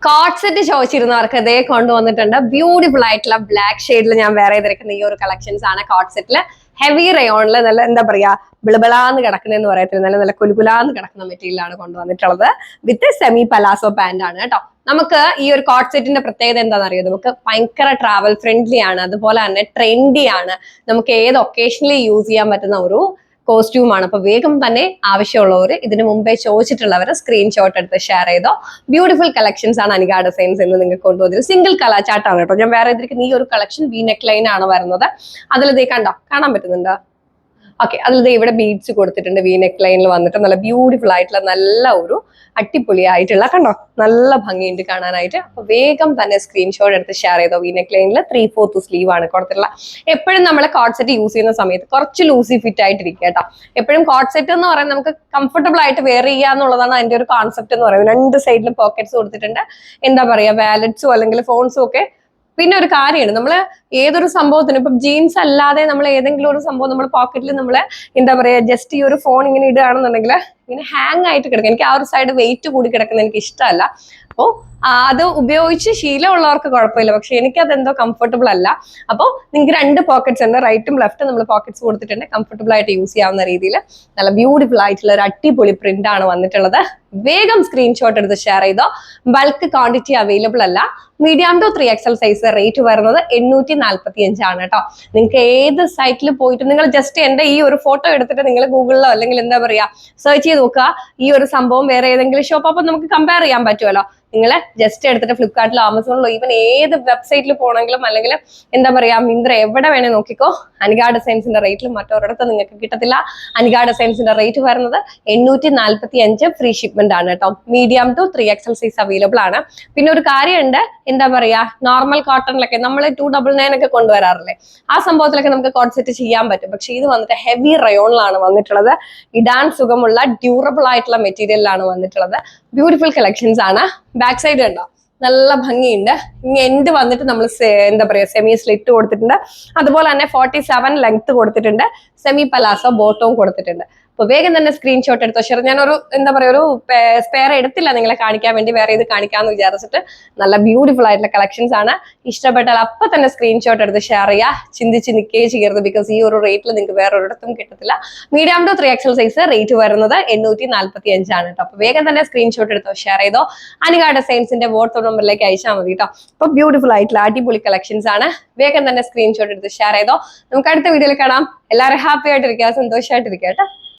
Coat set ചോദിച്ചിരുന്നവർക്ക് ഇതേ കൊണ്ടുവന്നിട്ടുണ്ട്. Beautiful ആയിട്ടുള്ള ബ്ലാക്ക് ഷെയ്ഡിൽ ഞാൻ വേറെ ചെയ്തിരിക്കുന്ന ഈ ഒരു കളക്ഷൻസ് ആണ്. കോട്ട് സെറ്റില് ഹെവി റയോണില് നല്ല എന്താ പറയാ ബിളബിളാന്ന് കിടക്കുന്നതെന്ന് പറയത്തില്ല, നല്ല നല്ല കുലുകുലാന്ന് കിടക്കുന്ന മെറ്റീരിയലാണ് കൊണ്ടുവന്നിട്ടുള്ളത്. വിത്ത് സെമി പലാസോ പാന്റ് ആണ് കേട്ടോ. നമുക്ക് ഈ ഒരു കോട്ട് സെറ്റിന്റെ പ്രത്യേകത എന്താണെന്ന് അറിയാം. നമുക്ക് ഭയങ്കര ട്രാവൽ ഫ്രണ്ട്ലി ആണ്, അതുപോലെ തന്നെ ട്രെൻഡി ആണ്. നമുക്ക് ഏത് ഒക്കേഷനിൽ യൂസ് ചെയ്യാൻ പറ്റുന്ന ഒരു കോസ്റ്റ്യൂമാണ്. അപ്പൊ വേഗം തന്നെ ആവശ്യമുള്ളവർ ഇതിന് മുമ്പേ ചോദിച്ചിട്ടുള്ളവർ സ്ക്രീൻഷോട്ട് എടുത്ത് ഷെയർ ചെയ്തോ. ബ്യൂട്ടിഫുൾ കളക്ഷൻസ് ആണ് അനിക ഡിസൈൻസ് എന്ന് നിങ്ങൾക്ക് കൊണ്ടുവന്നത്. സിംഗിൾ കളർ ചാർട്ടാണ് കേട്ടോ ഞാൻ വേറെ ഇതിരിക്കുന്ന. ഈ ഒരു കളക്ഷൻ വി നെക്ക് ലൈൻ ആണ് വരുന്നത്. അതിൽ ഇതേ കണ്ടോ, കാണാൻ പറ്റുന്നുണ്ടോ? ഓക്കെ, അതിൽ ഇവിടെ ബീഡ്സ് കൊടുത്തിട്ടുണ്ട്. വി നെക്ക് ലൈനിൽ വന്നിട്ട് നല്ല ബ്യൂട്ടിഫുൾ ആയിട്ടുള്ള നല്ല ഒരു അടിപൊളിയായിട്ടുള്ള കണ്ടോ, നല്ല ഭംഗിയുണ്ട് കാണാനായിട്ട്. അപ്പൊ വേഗം തന്നെ സ്ക്രീൻഷോട്ട് എടുത്ത് ഷെയർ ചെയ്തോ. വി നെക്ക് ലൈനിൽ 3/4 സ്ലീവ് ആണ് കൊടുത്തിട്ടുള്ള. എപ്പോഴും നമ്മൾ കോട്ട് സെറ്റ് യൂസ് ചെയ്യുന്ന സമയത്ത് കുറച്ച് ലൂസി ഫിറ്റ് ആയിട്ടിരിക്കുക കേട്ടോ. എപ്പോഴും കോട്ട് സെറ്റ് എന്ന് പറയുന്നത് നമുക്ക് കംഫർട്ടബിൾ ആയിട്ട് വെയർ ചെയ്യുക എന്നുള്ളതാണ് അതിന്റെ ഒരു കോൺസെപ്റ്റ് എന്ന് പറയുന്നത്. രണ്ട് സൈഡിലും പോക്കറ്റ്സ് കൊടുത്തിട്ടുണ്ട്. എന്താ പറയാ, വാലറ്റ്സും അല്ലെങ്കിൽ ഫോൺസും ഒക്കെ. പിന്നെ ഒരു കാര്യമാണ്, നമ്മള് ഏതൊരു സംഭവത്തിനും ഇപ്പം ജീൻസ് അല്ലാതെ നമ്മൾ ഏതെങ്കിലും ഒരു സംഭവം നമ്മൾ പോക്കറ്റിൽ നമ്മൾ എന്താ പറയാ ജസ്റ്റ് ഈ ഒരു ഫോൺ ഇങ്ങനെ ഇടുകയാണെന്നുണ്ടെങ്കിൽ ഇങ്ങനെ ഹാങ് ആയിട്ട് കിടക്കും. എനിക്ക് ആ ഒരു സൈഡ് വെയിറ്റ് കൂടി കിടക്കുന്നത് എനിക്ക് ഇഷ്ടമല്ല. അപ്പോൾ അത് ഉപയോഗിച്ച് ശീലമുള്ളവർക്ക് കുഴപ്പമില്ല, പക്ഷെ എനിക്കത് എന്തോ കംഫർട്ടബിൾ അല്ല. അപ്പോൾ നിങ്ങൾക്ക് രണ്ട് പോക്കറ്റ്സ് ഉണ്ട്, റൈറ്റും ലെഫ്റ്റും നമ്മൾ പോക്കറ്റ്സ് കൊടുത്തിട്ടുണ്ട്. കംഫർട്ടബിൾ ആയിട്ട് യൂസ് ചെയ്യാവുന്ന രീതിയിൽ നല്ല ബ്യൂട്ടിഫുൾ ആയിട്ടുള്ള ഒരു അടിപൊളി പ്രിന്റ് ആണ് വന്നിട്ടുള്ളത്. വേഗം സ്ക്രീൻഷോട്ട് എടുത്ത് ഷെയർ ചെയ്തോ. ബൾക്ക് ക്വാണ്ടിറ്റി അവൈലബിൾ അല്ല. Medium to 3XL size rate വരുന്നത് 845 ആണ് കേട്ടോ. നിങ്ങൾക്ക് ഏത് സൈറ്റിൽ പോയിട്ട് നിങ്ങൾ ജസ്റ്റ് എന്റെ ഈ ഒരു ഫോട്ടോ എടുത്തിട്ട് നിങ്ങൾ ഗൂഗിളിലോ അല്ലെങ്കിൽ എന്താ പറയാ സെർച്ച് ചെയ്ത് നോക്കുക ഈ ഒരു സംഭവം വേറെ ഏതെങ്കിലും ഷോപ്പ്, അപ്പൊ നമുക്ക് കമ്പയർ ചെയ്യാൻ പറ്റുമല്ലോ. നിങ്ങൾ ജസ്റ്റ് എടുത്തിട്ട് ഫ്ലിപ്കാർട്ടിലോ ആമസോണിലോ ഈവൻ ഏത് വെബ്സൈറ്റിൽ പോകണമെങ്കിലും അല്ലെങ്കിൽ എന്താ പറയാ മിന്ത്ര എവിടെ വേണേ നോക്കിക്കോ, അനിക ഡിസൈൻസിന്റെ റേറ്റിൽ മറ്റൊരിടത്ത് നിങ്ങൾക്ക് കിട്ടത്തില്ല. അനിക ഡിസൈൻസിന്റെ റേറ്റ് വരുന്നത് 845 ഫ്രീ ഷിപ്മെന്റ് ആണ് കേട്ടോ. Medium to 3XL size available ആണ്. പിന്നെ ഒരു കാര്യമുണ്ട്, എന്താ പറയാ നോർമൽ കോട്ടണിലൊക്കെ നമ്മൾ 299 ഒക്കെ കൊണ്ടുവരാറില്ലേ, ആ സംഭവത്തിലൊക്കെ നമുക്ക് കോട്ട് സെറ്റ് ചെയ്യാൻ പറ്റും. പക്ഷെ ഇത് വന്നിട്ട് ഹെവി റയോണിലാണ് വന്നിട്ടുള്ളത്. ഇടാൻ സുഖമുള്ള ഡ്യൂറബിൾ ആയിട്ടുള്ള മെറ്റീരിയലാണ് വന്നിട്ടുള്ളത്. ബ്യൂട്ടിഫുൾ കളക്ഷൻസ് ആണ്. ബാക്ക് സൈഡ് കണ്ടോ, നല്ല ഭംഗിയുണ്ട്. ഇനി എൻഡ് വന്നിട്ട് നമ്മൾ എന്താ പറയാ സെമി സ്ലിറ്റ് കൊടുത്തിട്ടുണ്ട്. അതുപോലെ തന്നെ 47 ലെങ്ത് കൊടുത്തിട്ടുണ്ട്. സെമി പലാസോ ബോട്ടവും കൊടുത്തിട്ടുണ്ട്. അപ്പൊ വേഗം തന്നെ സ്ക്രീൻഷോട്ട് എടുത്തോ. ഷെയർ ഞാനൊരു എന്താ പറയാ ഒരു സ്പെയർ എടുത്തില്ല നിങ്ങളെ കാണിക്കാൻ വേണ്ടി, വേറെ ഇത് കാണിക്കാന്ന് വിചാരിച്ചിട്ട്. നല്ല ബ്യൂട്ടിഫുൾ ആയിട്ടുള്ള കളക്ഷൻസ് ആണ്. ഇഷ്ടപ്പെട്ടാൽ അപ്പൊ തന്നെ സ്ക്രീൻഷോട്ട് എടുത്ത് ഷെയർ ചെയ്യുക. ചിന്തിച്ച് നിൽക്കുകയും ചെയ്യരുത്, ബിക്കോസ് ഈ ഒരു റേറ്റിൽ നിങ്ങൾക്ക് വേറെ ഒരിടത്തും കിട്ടത്തില്ല. Medium to 3XL size rate വരുന്നത് 845 ആണ് കേട്ടോ. അപ്പൊ വേഗം തന്നെ സ്ക്രീൻഷോട്ട് എടുത്തോ, ഷെയർ ചെയ്തോ. അനിക ഡിസൈൻസിന്റെ വാട്സ്ആപ്പ് നമ്പറിലേക്ക് അയച്ചാൽ മതി കേട്ടോ. അപ്പൊ ബ്യൂട്ടിഫുൾ ആയിട്ടുള്ള അടിപൊളി കളക്ഷൻസ് ആണ്. വേഗം തന്നെ സ്ക്രീൻഷോട്ട് എടുത്ത് ഷെയർ ചെയ്തോ. നമുക്ക് അടുത്ത വീഡിയോയിൽ കാണാം. എല്ലാവരും ഹാപ്പി ആയിട്ടിരിക്കുക, സന്തോഷമായിട്ടിരിക്കുക കേട്ടോ.